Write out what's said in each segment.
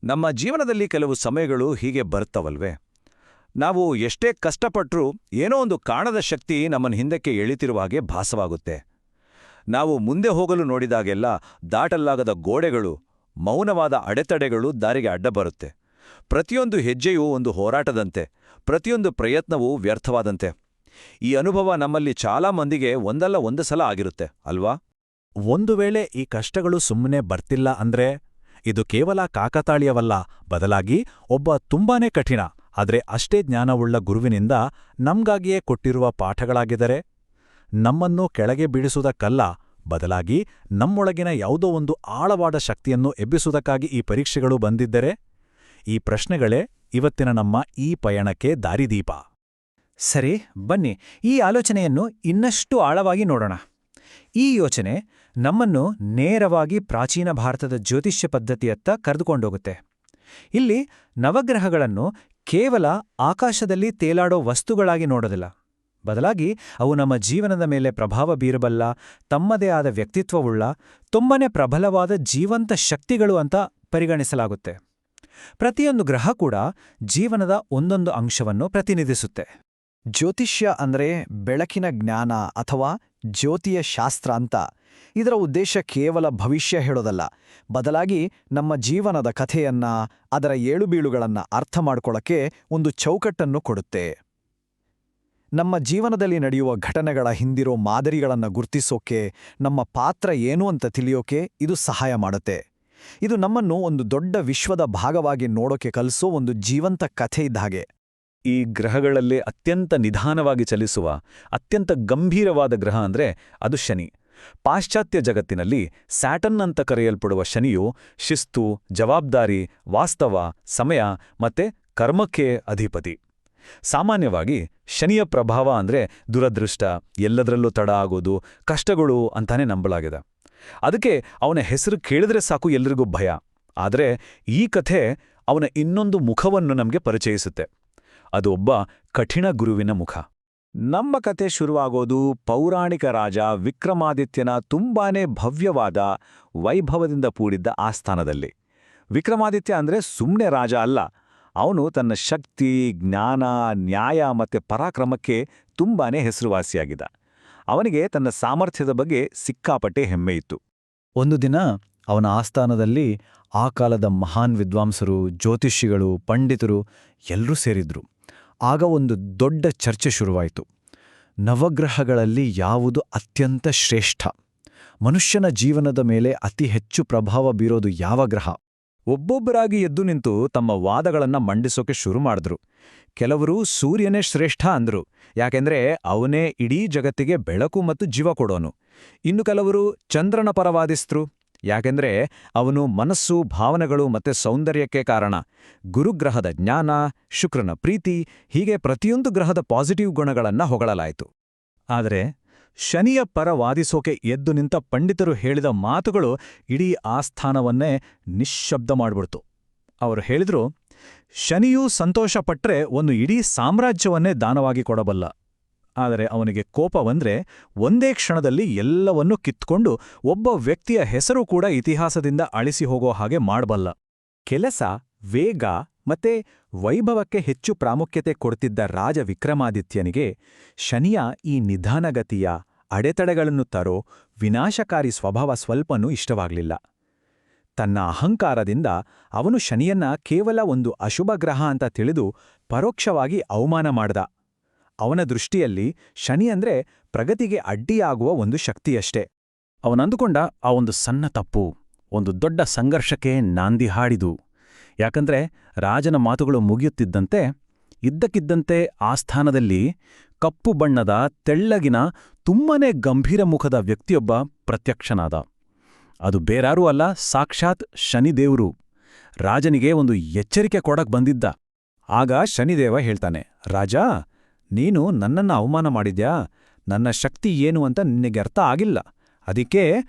ನಮ್ಮ ಜೀವನದಲ್ಲಿ ಕೆಲವು ಸಮಯಗಳು ಹೀಗೆ ಬರುತ್ತವಲ್ವೇ. ನಾವು ಎಷ್ಟೇ ಕಷ್ಟಪಟ್ಟರೂ ಏನೋ ಒಂದು ಕಾಣದ ಶಕ್ತಿ ನಮ್ಮನ್ನು ಹಿಂದಕ್ಕೆ ಎಳಿತಿರುವ ಹಾಗೆ ಭಾಸವಾಗುತ್ತೆ. ನಾವು ಮುಂದೆ ಹೋಗಲು ನೋಡಿದಾಗೆಲ್ಲ ದಾಟಲ್ಲಾಗದ ಗೋಡೆಗಳು, ಮೌನವಾದ ಅಡೆತಡೆಗಳು ದಾರಿಗೆ ಅಡ್ಡ ಬರುತ್ತೆ. ಪ್ರತಿಯೊಂದು ಹೆಜ್ಜೆಯೂ ಒಂದು ಹೋರಾಟದಂತೆ, ಪ್ರತಿಯೊಂದು ಪ್ರಯತ್ನವೂ ವ್ಯರ್ಥವಾದಂತೆ. ಈ ಅನುಭವ ನಮ್ಮಲ್ಲಿ ಚಾಲಾ ಮಂದಿಗೆ ಒಂದಲ್ಲ ಒಂದು ಸಲ ಆಗಿರುತ್ತೆ ಅಲ್ವಾ? ಒಂದು ವೇಳೆ ಈ ಕಷ್ಟಗಳು ಸುಮ್ಮನೆ ಬರ್ತಿಲ್ಲ ಅಂದ್ರೆ ಇದು ಕೇವಲ ಕಾಕತಾಳೀಯವಲ್ಲ, ಬದಲಾಗಿ ಒಬ್ಬ ತುಂಬಾನೇ ಕಠಿಣ ಆದ್ರೆ ಅಷ್ಟೇ ಜ್ಞಾನವುಳ್ಳ ಗುರುವಿನಿಂದ ನಮ್ಗಾಗಿಯೇ ಕೊಟ್ಟಿರುವ ಪಾಠಗಳಾಗಿದರೆ, ನಮ್ಮನ್ನು ಕೆಳಗೆ ಬೀಳಿಸುವುದಕ್ಕಲ್ಲ, ಬದಲಾಗಿ ನಮ್ಮೊಳಗಿನ ಯಾವುದೋ ಒಂದು ಆಳವಾದ ಶಕ್ತಿಯನ್ನು ಎಬ್ಬಿಸುವುದಕ್ಕಾಗಿ ಈ ಪರೀಕ್ಷೆಗಳು ಬಂದಿದ್ದರೆ? ಈ ಪ್ರಶ್ನೆಗಳೇ ಇವತ್ತಿನ ನಮ್ಮ ಈ ಪಯಣಕ್ಕೆ ದಾರಿದೀಪ. ಸರಿ, ಬನ್ನಿ ಈ ಆಲೋಚನೆಯನ್ನು ಇನ್ನಷ್ಟು ಆಳವಾಗಿ ನೋಡೋಣ. ಈ ಯೋಚನೆ ನಮ್ಮನ್ನು ನೇರವಾಗಿ ಪ್ರಾಚೀನ ಭಾರತದ ಜ್ಯೋತಿಷ್ಯ ಪದ್ಧತಿಯತ್ತ ಕರೆದುಕೊಂಡೋಗುತ್ತೆ. ಇಲ್ಲಿ ನವಗ್ರಹಗಳನ್ನು ಕೇವಲ ಆಕಾಶದಲ್ಲಿ ತೇಲಾಡೋ ವಸ್ತುಗಳಾಗಿ ನೋಡೋದಿಲ್ಲ, ಬದಲಾಗಿ ಅವು ನಮ್ಮ ಜೀವನದ ಮೇಲೆ ಪ್ರಭಾವ ಬೀರಬಲ್ಲ, ತಮ್ಮದೇ ಆದ ವ್ಯಕ್ತಿತ್ವವುಳ್ಳ, ತುಂಬನೇ ಪ್ರಬಲವಾದ ಜೀವಂತ ಶಕ್ತಿಗಳು ಅಂತ ಪರಿಗಣಿಸಲಾಗುತ್ತೆ. ಪ್ರತಿಯೊಂದು ಗ್ರಹ ಕೂಡ ಜೀವನದ ಒಂದೊಂದು ಅಂಶವನ್ನು ಪ್ರತಿನಿಧಿಸುತ್ತೆ. ಜ್ಯೋತಿಷ್ಯ ಅಂದ್ರೆ ಬೆಳಕಿನ ಜ್ಞಾನ ಅಥವಾ ಜ್ಯೋತಿಯ ಶಾಸ್ತ್ರ ಅಂತ. ಇದರ ಉದ್ದೇಶ ಕೇವಲ ಭವಿಷ್ಯ ಹೇಳೋದಲ್ಲ, ಬದಲಾಗಿ ನಮ್ಮ ಜೀವನದ ಕಥೆಯನ್ನ, ಅದರ ಏಳುಬೀಳುಗಳನ್ನ ಅರ್ಥ ಮಾಡ್ಕೊಳ್ಳೋಕ್ಕೆ ಒಂದು ಚೌಕಟ್ಟನ್ನು ಕೊಡುತ್ತೆ. ನಮ್ಮ ಜೀವನದಲ್ಲಿ ನಡೆಯುವ ಘಟನೆಗಳ ಹಿಂದಿರೋ ಮಾದರಿಗಳನ್ನು ಗುರ್ತಿಸೋಕೆ, ನಮ್ಮ ಪಾತ್ರ ಏನು ಅಂತ ತಿಳಿಯೋಕೆ ಇದು ಸಹಾಯ ಮಾಡುತ್ತೆ. ಇದು ನಮ್ಮನ್ನು ಒಂದು ದೊಡ್ಡ ವಿಶ್ವದ ಭಾಗವಾಗಿ ನೋಡೋಕೆ ಕಲಿಸೋ ಒಂದು ಜೀವಂತ ಕಥೆ ಇದ್ದ ಹಾಗೆ. ಈ ಗ್ರಹಗಳಲ್ಲಿ ಅತ್ಯಂತ ನಿಧಾನವಾಗಿ ಚಲಿಸುವ, ಅತ್ಯಂತ ಗಂಭೀರವಾದ ಗ್ರಹ ಅಂದ್ರೆ ಅದು ಶನಿ. ಪಾಶ್ಚಾತ್ಯ ಜಗತ್ತಿನಲ್ಲಿ ಸ್ಯಾಟರ್ನ್ ಅಂತ ಕರೆಯಲ್ಪಡುವ ಶನಿಯು ಶಿಸ್ತು, ಜವಾಬ್ದಾರಿ, ವಾಸ್ತವ, ಸಮಯ ಮತ್ತೆ ಕರ್ಮಕ್ಕೆ ಅಧಿಪತಿ. ಸಾಮಾನ್ಯವಾಗಿ ಶನಿಯ ಪ್ರಭಾವ ಅಂದ್ರೆ ದುರದೃಷ್ಟ, ಎಲ್ಲದರಲ್ಲೂ ತಡ ಆಗೋದು, ಕಷ್ಟಗಳು ಅಂತಾನೆ ನಂಬಲಾಗಿದೆ. ಅದಕ್ಕೆ ಅವನ ಹೆಸರು ಕೇಳಿದ್ರೆ ಸಾಕು ಎಲ್ರಿಗೂ ಭಯ. ಆದರೆ ಈ ಕಥೆ ಅವನ ಇನ್ನೊಂದು ಮುಖವನ್ನು ನಮಗೆ ಪರಿಚಯಿಸುತ್ತೆ. ಅದು ಒಬ್ಬ ಕಠಿಣ ಗುರುವಿನ ಮುಖ. ನಮ್ಮ ಕತೆ ಶುರುವಾಗೋದು ಪೌರಾಣಿಕ ರಾಜ ವಿಕ್ರಮಾದಿತ್ಯನ ತುಂಬಾನೇ ಭವ್ಯವಾದ, ವೈಭವದಿಂದ ಕೂಡಿದ್ದ ಆಸ್ಥಾನದಲ್ಲಿ. ವಿಕ್ರಮಾದಿತ್ಯ ಅಂದ್ರೆ ಸುಮ್ಮನೆ ರಾಜ ಅಲ್ಲ, ಅವನು ತನ್ನ ಶಕ್ತಿ, ಜ್ಞಾನ, ನ್ಯಾಯ ಮತ್ತೆ ಪರಾಕ್ರಮಕ್ಕೆ ತುಂಬಾನೇ ಹೆಸರುವಾಸಿಯಾಗಿದ್ದ. ಅವನಿಗೆ ತನ್ನ ಸಾಮರ್ಥ್ಯದ ಬಗ್ಗೆ ಸಿಕ್ಕಾಪಟ್ಟೆ ಹೆಮ್ಮೆಯಿತ್ತು. ಒಂದು ದಿನ ಅವನ ಆಸ್ಥಾನದಲ್ಲಿ ಆ ಕಾಲದ ಮಹಾನ್ ವಿದ್ವಾಂಸರು, ಜ್ಯೋತಿಷಿಗಳು, ಪಂಡಿತರು ಎಲ್ಲರೂ ಸೇರಿದ್ರು. ಆಗ ಒಂದು ದೊಡ್ಡ ಚರ್ಚೆ ಶುರುವಾಯಿತು. ನವಗ್ರಹಗಳಲ್ಲಿ ಯಾವುದು ಅತ್ಯಂತ ಶ್ರೇಷ್ಠ? ಮನುಷ್ಯನ ಜೀವನದ ಮೇಲೆ ಅತಿ ಹೆಚ್ಚು ಪ್ರಭಾವ ಬೀರೋದು ಯಾವ ಗ್ರಹ? ಒಬ್ಬೊಬ್ಬರಾಗಿ ಎದ್ದು ನಿಂತು ತಮ್ಮ ವಾದಗಳನ್ನ ಮಂಡಿಸೋಕೆ ಶುರು ಮಾಡಿದ್ರು. ಕೆಲವರು ಸೂರ್ಯನೇ ಶ್ರೇಷ್ಠ ಅಂದ್ರು, ಯಾಕೆಂದ್ರೆ ಅವನೇ ಇಡೀ ಜಗತ್ತಿಗೆ ಬೆಳಕು ಮತ್ತು ಜೀವ ಕೊಡೋನು. ಇನ್ನು ಕೆಲವರು ಚಂದ್ರನ ಪರವಾದಿಸ್ತ್ರು, ಯಾಕೆಂದ್ರೆ ಅವನು ಮನಸ್ಸು, ಭಾವನೆಗಳು ಮತ್ತೆ ಸೌಂದರ್ಯಕ್ಕೆ ಕಾರಣ. ಗುರುಗ್ರಹದ ಜ್ಞಾನ, ಶುಕ್ರನ ಪ್ರೀತಿ, ಹೀಗೆ ಪ್ರತಿಯೊಂದು ಗ್ರಹದ ಪಾಸಿಟಿವ್ ಗುಣಗಳನ್ನ ಹೊಗಳಲಾಯಿತು. ಆದರೆ ಶನಿಯ ಪರ ವಾದಿಸೋಕೆ ಎದ್ದು ನಿಂತ ಪಂಡಿತರು ಹೇಳಿದ ಮಾತುಗಳು ಇಡೀ ಆಸ್ಥಾನವನ್ನೇ ನಿಶ್ಶಬ್ದ ಮಾಡ್ಬಿಡ್ತು. ಅವರು ಹೇಳಿದ್ರು, ಶನಿಯೂ ಸಂತೋಷಪಟ್ರೆ ಒಂದು ಇಡೀ ಸಾಮ್ರಾಜ್ಯವನ್ನೇ ದಾನವಾಗಿ ಕೊಡಬಲ್ಲ. ಆದರೆ ಅವನಿಗೆ ಕೋಪವಂದ್ರೆ ಒಂದೇ ಕ್ಷಣದಲ್ಲಿ ಎಲ್ಲವನ್ನೂ ಕಿತ್ಕೊಂಡು ಒಬ್ಬ ವ್ಯಕ್ತಿಯ ಹೆಸರು ಕೂಡ ಇತಿಹಾಸದಿಂದ ಅಳಿಸಿ ಹೋಗೋ ಹಾಗೆ ಮಾಡಬಲ್ಲ. ಕೆಲಸ, ವೇಗ ಮತ್ತೆ ವೈಭವಕ್ಕೆ ಹೆಚ್ಚು ಪ್ರಾಮುಖ್ಯತೆ ಕೊಡ್ತಿದ್ದ ರಾಜ ವಿಕ್ರಮಾದಿತ್ಯನಿಗೆ ಶನಿಯ ಈ ನಿಧಾನಗತಿಯ, ಅಡೆತಡೆಗಳನ್ನು ತರೋ ವಿನಾಶಕಾರಿ ಸ್ವಭಾವ ಸ್ವಲ್ಪನೂ ಇಷ್ಟವಾಗಲಿಲ್ಲ. ತನ್ನ ಅಹಂಕಾರದಿಂದ ಅವನು ಶನಿಯನ್ನ ಕೇವಲ ಒಂದು ಅಶುಭ ಗ್ರಹ ಅಂತ ತಿಳಿದು ಪರೋಕ್ಷವಾಗಿ ಅವಮಾನ ಮಾಡ್ದ. ಅವನ ದೃಷ್ಟಿಯಲ್ಲಿ ಶನಿ ಅಂದ್ರೆ ಪ್ರಗತಿಗೆ ಅಡ್ಡಿಯಾಗುವ ಒಂದು ಶಕ್ತಿಯಷ್ಟೇ. ಅವನಂದುಕೊಂಡ ಆ ಒಂದು ಸಣ್ಣ ತಪ್ಪು ಒಂದು ದೊಡ್ಡ ಸಂಘರ್ಷಕ್ಕೆ ನಾಂದಿ ಹಾಡಿದು. ಯಾಕಂದ್ರೆ ರಾಜನ ಮಾತುಗಳು ಮುಗಿಯುತ್ತಿದ್ದಂತೆ ಇದ್ದಕ್ಕಿದ್ದಂತೆ ಆಸ್ಥಾನದಲ್ಲಿ ಕಪ್ಪು ಬಣ್ಣದ, ತೆಳ್ಳಗಿನ, ತುಂಬನೇ ಗಂಭೀರ ಮುಖದ ವ್ಯಕ್ತಿಯೊಬ್ಬ ಪ್ರತ್ಯಕ್ಷನಾದ. ಅದು ಬೇರಾರೂ ಅಲ್ಲ, ಸಾಕ್ಷಾತ್ ಶನಿದೇವರು. ರಾಜನಿಗೆ ಒಂದು ಎಚ್ಚರಿಕೆ ಕೊಡಕ್ ಬಂದಿದ್ದ. ಆಗ ಶನಿದೇವ ಹೇಳ್ತಾನೆ, ರಾಜಾ, ನೀನು ನನ್ನನ್ನ ಅವಮಾನ ಮಾಡಿದ್ಯಾ? ನನ್ನ ಶಕ್ತಿ ಏನು ಅಂತ ನಿನಗೆ ಅರ್ಥ ಆಗಿಲ್ಲ. ಅದಕ್ಕೆ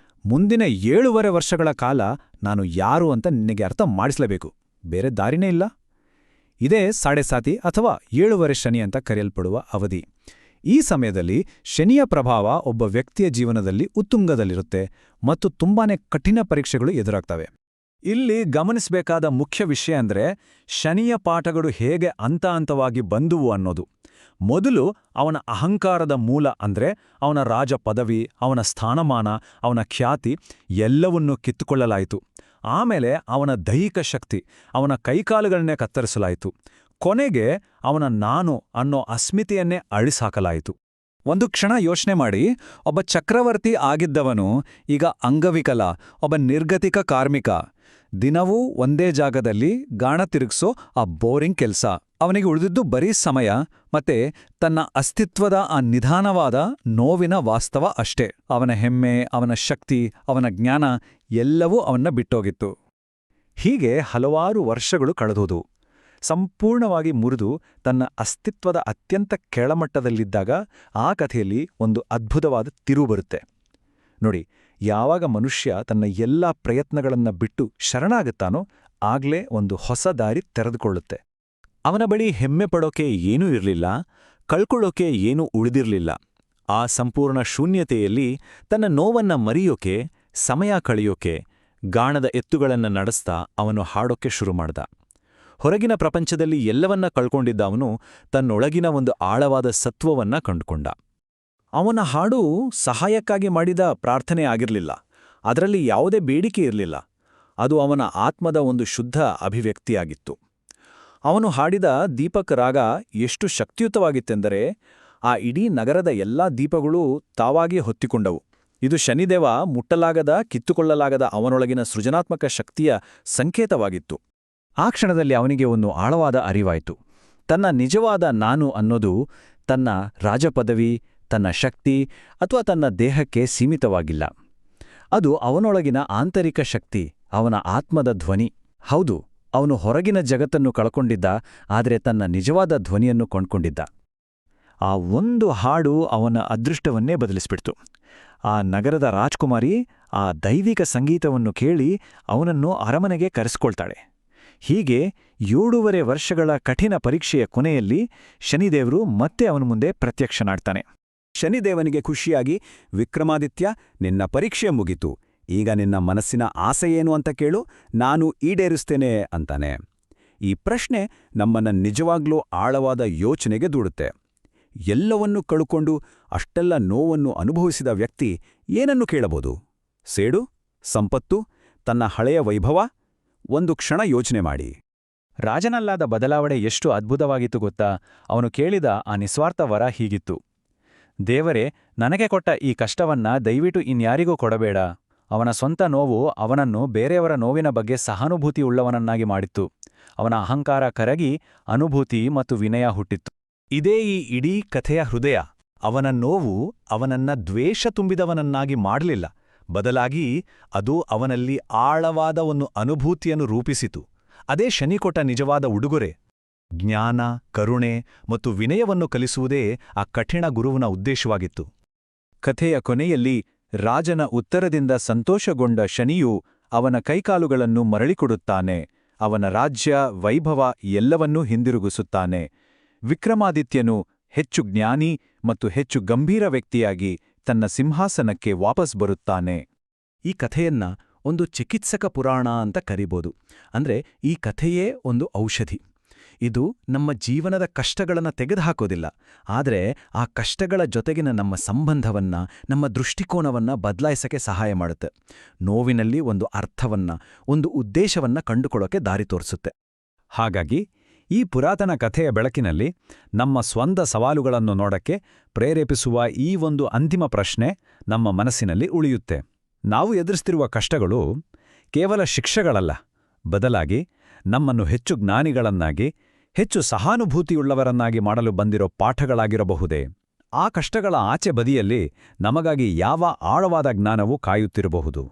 ಮುಂದಿನ 7.5 ವರ್ಷಗಳ ಕಾಲ ನಾನು ಯಾರು ಅಂತ ನಿನಗೆ ಅರ್ಥ ಮಾಡಿಸಲೇಬೇಕು. ಬೇರೆ ದಾರಿನೇ ಇಲ್ಲ. ಇದೇ ಸಾಡೆ ಸಾತಿ ಅಥವಾ 7.5 ಶನಿ ಅಂತ ಕರೆಯಲ್ಪಡುವ ಅವಧಿ. ಈ ಸಮಯದಲ್ಲಿ ಶನಿಯ ಪ್ರಭಾವ ಒಬ್ಬ ವ್ಯಕ್ತಿಯ ಜೀವನದಲ್ಲಿ ಉತ್ತುಂಗದಲ್ಲಿರುತ್ತೆ ಮತ್ತು ತುಂಬಾನೇ ಕಠಿಣ ಪರೀಕ್ಷೆಗಳು ಎದುರಾಗ್ತವೆ. ಇಲ್ಲಿ ಗಮನಿಸಬೇಕಾದ ಮುಖ್ಯ ವಿಷಯ ಅಂದ್ರೆ ಶನಿಯ ಪಾಠಗಳು ಹೇಗೆ ಹಂತವಾಗಿ ಬಂದುವು ಅನ್ನೋದು. ಮೊದಲು ಅವನ ಅಹಂಕಾರದ ಮೂಲ ಅಂದ್ರೆ ಅವನ ರಾಜ ಪದವಿ, ಅವನ ಸ್ಥಾನಮಾನ, ಅವನ ಖ್ಯಾತಿ ಎಲ್ಲವನ್ನೂ ಕಿತ್ತುಕೊಳ್ಳಲಾಯಿತು. ಆಮೇಲೆ ಅವನ ದೈಹಿಕ ಶಕ್ತಿ, ಅವನ ಕೈಕಾಲುಗಳನ್ನೇ ಕತ್ತರಿಸಲಾಯಿತು. ಕೊನೆಗೆ ಅವನ ನಾನು ಅನ್ನೋ ಅಸ್ಮಿತೆಯನ್ನೇ ಅಳಿಸಾಕಲಾಯಿತು. ಒಂದು ಕ್ಷಣ ಯೋಚನೆ ಮಾಡಿ, ಒಬ್ಬ ಚಕ್ರವರ್ತಿ ಆಗಿದ್ದವನು ಈಗ ಅಂಗವಿಕಲ, ಒಬ್ಬ ನಿರ್ಗತಿಕ ಕಾರ್ಮಿಕ. ದಿನವೂ ಒಂದೇ ಜಾಗದಲ್ಲಿ ಗಾಣ ತಿರುಗಿಸೋ ಆ ಬೋರಿಂಗ್ ಕೆಲ್ಸ. ಅವನಿಗೆ ಉಳಿದಿದ್ದು ಬರೀ ಸಮಯ ಮತ್ತೆ ತನ್ನ ಅಸ್ತಿತ್ವದ ಆ ನಿಧಾನವಾದ ನೋವಿನ ವಾಸ್ತವ ಅಷ್ಟೇ. ಅವನ ಹೆಮ್ಮೆ, ಅವನ ಶಕ್ತಿ, ಅವನ ಜ್ಞಾನ ಎಲ್ಲವೂ ಅವನ್ನ ಬಿಟ್ಟೋಗಿತ್ತು. ಹೀಗೆ ಹಲವಾರು ವರ್ಷಗಳು ಕಳೆದೋದು. ಸಂಪೂರ್ಣವಾಗಿ ಮುರಿದು ತನ್ನ ಅಸ್ತಿತ್ವದ ಅತ್ಯಂತ ಕೆಳಮಟ್ಟದಲ್ಲಿದ್ದಾಗ ಆ ಕಥೆಯಲ್ಲಿ ಒಂದು ಅದ್ಭುತವಾದ ತಿರುವು ಬರುತ್ತೆ. ನೋಡಿ, ಯಾವಾಗ ಮನುಷ್ಯ ತನ್ನ ಎಲ್ಲ ಪ್ರಯತ್ನಗಳನ್ನ ಬಿಟ್ಟು ಶರಣಾಗುತ್ತಾನೋ ಆಗ್ಲೇ ಒಂದು ಹೊಸ ದಾರಿ ತೆರೆದುಕೊಳ್ಳುತ್ತೆ. ಅವನ ಬಳಿ ಹೆಮ್ಮೆ ಪಡೋಕೆ ಏನೂ ಇರಲಿಲ್ಲ, ಕಳ್ಕೊಳ್ಳೋಕೆ ಏನೂ ಉಳಿದಿರಲಿಲ್ಲ. ಆ ಸಂಪೂರ್ಣ ಶೂನ್ಯತೆಯಲ್ಲಿ ತನ್ನ ನೋವನ್ನ ಮರೆಯೋಕೆ, ಸಮಯ ಕಳೆಯೋಕೆ, ಗಾಣದ ಎತ್ತುಗಳನ್ನ ನಡೆಸ್ತಾ ಅವನು ಹಾಡೋಕೆ ಶುರು ಮಾಡ್ದ. ಹೊರಗಿನ ಪ್ರಪಂಚದಲ್ಲಿ ಎಲ್ಲವನ್ನ ಕಳ್ಕೊಂಡಿದ್ದ ಅವನು ತನ್ನೊಳಗಿನ ಒಂದು ಆಳವಾದ ಸತ್ವವನ್ನ ಕಂಡುಕೊಂಡ. ಅವನ ಹಾಡು ಸಹಾಯಕ್ಕಾಗಿ ಮಾಡಿದ ಪ್ರಾರ್ಥನೆ ಆಗಿರಲಿಲ್ಲ, ಅದರಲ್ಲಿ ಯಾವುದೇ ಬೇಡಿಕೆ ಇರಲಿಲ್ಲ. ಅದು ಅವನ ಆತ್ಮದ ಒಂದು ಶುದ್ಧ ಅಭಿವ್ಯಕ್ತಿಯಾಗಿತ್ತು. ಅವನು ಹಾಡಿದ ದೀಪಕ್ ರಾಗ ಎಷ್ಟು ಶಕ್ತಿಯುತವಾಗಿತ್ತೆಂದರೆ ಆ ಇಡೀ ನಗರದ ಎಲ್ಲಾ ದೀಪಗಳೂ ತಾವಾಗಿ ಹೊತ್ತಿಕೊಂಡವು. ಇದು ಶನಿದೇವ ಮುಟ್ಟಲಾಗದ, ಕಿತ್ತುಕೊಳ್ಳಲಾಗದ ಅವನೊಳಗಿನ ಸೃಜನಾತ್ಮಕ ಶಕ್ತಿಯ ಸಂಕೇತವಾಗಿತ್ತು. ಆ ಕ್ಷಣದಲ್ಲಿ ಅವನಿಗೆ ಒಂದು ಆಳವಾದ ಅರಿವಾಯಿತು. ತನ್ನ ನಿಜವಾದ ನಾನು ಅನ್ನೋದು ತನ್ನ ರಾಜಪದವಿ, ತನ್ನ ಶಕ್ತಿ ಅಥವಾ ತನ್ನ ದೇಹಕ್ಕೆ ಸೀಮಿತವಾಗಿಲ್ಲ. ಅದು ಅವನೊಳಗಿನ ಆಂತರಿಕ ಶಕ್ತಿ, ಅವನ ಆತ್ಮದ ಧ್ವನಿ. ಹೌದು, ಅವನು ಹೊರಗಿನ ಜಗತ್ತನ್ನು ಕಳ್ಕೊಂಡಿದ್ದ, ಆದರೆ ತನ್ನ ನಿಜವಾದ ಧ್ವನಿಯನ್ನು ಕೊಂಡ್ಕೊಂಡಿದ್ದ. ಆ ಒಂದು ಹಾಡು ಅವನ ಅದೃಷ್ಟವನ್ನೇ ಬದಲಿಸ್ಬಿಡ್ತು. ಆ ನಗರದ ರಾಜ್ಕುಮಾರಿ ಆ ದೈವಿಕ ಸಂಗೀತವನ್ನು ಕೇಳಿ ಅವನನ್ನು ಅರಮನೆಗೆ ಕರೆಸ್ಕೊಳ್ತಾಳೆ. ಹೀಗೆ 7.5 ವರ್ಷಗಳ ಕಠಿಣ ಪರೀಕ್ಷೆಯ ಕೊನೆಯಲ್ಲಿ ಶನಿದೇವರು ಮತ್ತೆ ಅವನ ಮುಂದೆ ಪ್ರತ್ಯಕ್ಷನಾಗ್ತಾನೆ. ಶನಿದೇವನಿಗೆ ಖುಷಿಯಾಗಿ, ವಿಕ್ರಮಾದಿತ್ಯ, ನಿನ್ನ ಪರೀಕ್ಷೆ ಮುಗಿತು. ಈಗ ನಿನ್ನ ಮನಸ್ಸಿನ ಆಸೆಯೇನು ಅಂತ ಕೇಳು, ನಾನು ಈಡೇರಿಸ್ತೇನೆ ಅಂತಾನೆ. ಈ ಪ್ರಶ್ನೆ ನಮ್ಮನ್ನ ನಿಜವಾಗ್ಲೂ ಆಳವಾದ ಯೋಚನೆಗೆ ದೂಡುತ್ತೆ. ಎಲ್ಲವನ್ನೂ ಕಳುಕೊಂಡು ಅಷ್ಟೆಲ್ಲ ನೋವನ್ನು ಅನುಭವಿಸಿದ ವ್ಯಕ್ತಿ ಏನನ್ನು ಕೇಳಬಹುದು? ಸೇಡು? ಸಂಪತ್ತು? ತನ್ನ ಹಳೆಯ ವೈಭವ? ಒಂದು ಕ್ಷಣ ಯೋಚನೆ ಮಾಡಿ. ರಾಜನಲ್ಲಾದ ಬದಲಾವಣೆ ಎಷ್ಟು ಅದ್ಭುತವಾಗಿತ್ತು ಗೊತ್ತಾ? ಅವನು ಕೇಳಿದ ಆ ನಿಸ್ವಾರ್ಥ ವರ ಹೀಗಿತ್ತು: ದೇವರೇ, ನನಗೆ ಕೊಟ್ಟ ಈ ಕಷ್ಟವನ್ನ ದಯವಿಟ್ಟು ಇನ್ಯಾರಿಗೂ ಕೊಡಬೇಡ. ಅವನ ಸ್ವಂತ ನೋವು ಅವನನ್ನು ಬೇರೆಯವರ ನೋವಿನ ಬಗ್ಗೆ ಸಹಾನುಭೂತಿಯುಳ್ಳವನನ್ನಾಗಿ ಮಾಡಿತ್ತು. ಅವನ ಅಹಂಕಾರ ಕರಗಿ ಅನುಭೂತಿ ಮತ್ತು ವಿನಯ ಹುಟ್ಟಿತ್ತು. ಇದೇ ಈ ಇಡೀ ಕಥೆಯ ಹೃದಯ. ಅವನ ನೋವು ಅವನನ್ನ ದ್ವೇಷ ತುಂಬಿದವನನ್ನಾಗಿ ಮಾಡಲಿಲ್ಲ, ಬದಲಾಗಿ ಅದು ಅವನಲ್ಲಿ ಆಳವಾದ ಒಂದು ಅನುಭೂತಿಯನ್ನು ರೂಪಿಸಿತು. ಅದೇ ಶನಿ ಕೊಟ್ಟ ನಿಜವಾದ ಉಡುಗೊರೆ. ಜ್ಞಾನ, ಕರುಣೆ ಮತ್ತು ವಿನಯವನ್ನು ಕಲಿಸುವುದೇ ಆ ಕಠಿಣ ಗುರುವಿನ ಉದ್ದೇಶವಾಗಿತ್ತು. ಕಥೆಯ ಕೊನೆಯಲ್ಲಿ ರಾಜನ ಉತ್ತರದಿಂದ ಸಂತೋಷಗೊಂಡ ಶನಿಯು ಅವನ ಕೈಕಾಲುಗಳನ್ನು ಮರಳಿಕೊಡುತ್ತಾನೆ. ಅವನ ರಾಜ್ಯ, ವೈಭವ ಎಲ್ಲವನ್ನೂ ಹಿಂದಿರುಗಿಸುತ್ತಾನೆ. ವಿಕ್ರಮಾದಿತ್ಯನು ಹೆಚ್ಚು ಜ್ಞಾನಿ ಮತ್ತು ಹೆಚ್ಚು ಗಂಭೀರ ವ್ಯಕ್ತಿಯಾಗಿ ತನ್ನ ಸಿಂಹಾಸನಕ್ಕೆ ವಾಪಸ್ ಬರುತ್ತಾನೆ. ಈ ಕಥೆಯನ್ನ ಒಂದು ಚಿಕಿತ್ಸಕ ಪುರಾಣ ಅಂತ ಕರಿಬೋದು. ಅಂದ್ರೆ ಈ ಕಥೆಯೇ ಒಂದು ಔಷಧಿ. ಇದು ನಮ್ಮ ಜೀವನದ ಕಷ್ಟಗಳನ್ನು ತೆಗೆದುಹಾಕೋದಿಲ್ಲ, ಆದರೆ ಆ ಕಷ್ಟಗಳ ಜೊತೆಗಿನ ನಮ್ಮ ಸಂಬಂಧವನ್ನ, ನಮ್ಮ ದೃಷ್ಟಿಕೋನವನ್ನ ಬದಲಾಯಿಸಕ್ಕೆ ಸಹಾಯ ಮಾಡುತ್ತೆ. ನೋವಿನಲ್ಲಿ ಒಂದು ಅರ್ಥವನ್ನ, ಒಂದು ಉದ್ದೇಶವನ್ನ ಕಂಡುಕೊಳ್ಳೋಕೆ ದಾರಿ ತೋರಿಸುತ್ತೆ. ಹಾಗಾಗಿ ಈ ಪುರಾತನ ಕಥೆಯ ಬೆಳಕಿನಲ್ಲಿ ನಮ್ಮ ಸ್ವಂತ ಸವಾಲುಗಳನ್ನು ನೋಡಕ್ಕೆ ಪ್ರೇರೇಪಿಸುವ ಈ ಒಂದು ಅಂತಿಮ ಪ್ರಶ್ನೆ ನಮ್ಮ ಮನಸ್ಸಿನಲ್ಲಿ ಉಳಿಯುತ್ತೆ. ನಾವು ಎದುರಿಸ್ತಿರುವ ಕಷ್ಟಗಳು ಕೇವಲ ಶಿಕ್ಷೆಗಳಲ್ಲ, ಬದಲಾಗಿ ನಮ್ಮನ್ನು ಹೆಚ್ಚು ಜ್ಞಾನಿಗಳನ್ನಾಗಿ, ಹೆಚ್ಚು ಸಹಾನುಭೂತಿಯುಳ್ಳವರನ್ನಾಗಿ ಮಾಡಲು ಬಂದಿರೋ ಪಾಠಗಳಾಗಿರಬಹುದೇ? ಆ ಕಷ್ಟಗಳ ಆಚೆ ಬದಿಯಲ್ಲಿ ನಮಗಾಗಿ ಯಾವ ಆಳವಾದ ಜ್ಞಾನವೂ ಕಾಯುತ್ತಿರಬಹುದು.